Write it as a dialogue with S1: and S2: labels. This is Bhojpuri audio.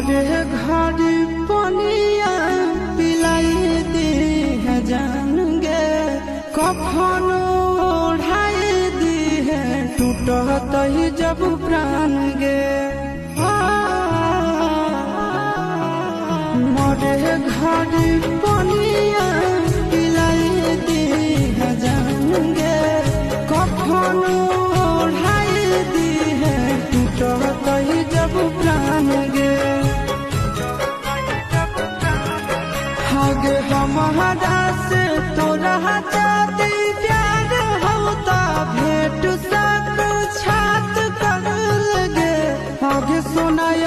S1: मोरे घर पनिया पिलाई दी है जान गे, कफन ओढ़ाई दी है टूटत ही जब प्राण गे। मोरे घर पनिया पिलाई दी है जान गे, कफन ओढ़ाई दी है टूटत ही जब प्राण गे। आगे हमारा से तोरा जाती प्यार होता भेंट साथ छात कर लगे। आगे सुनाय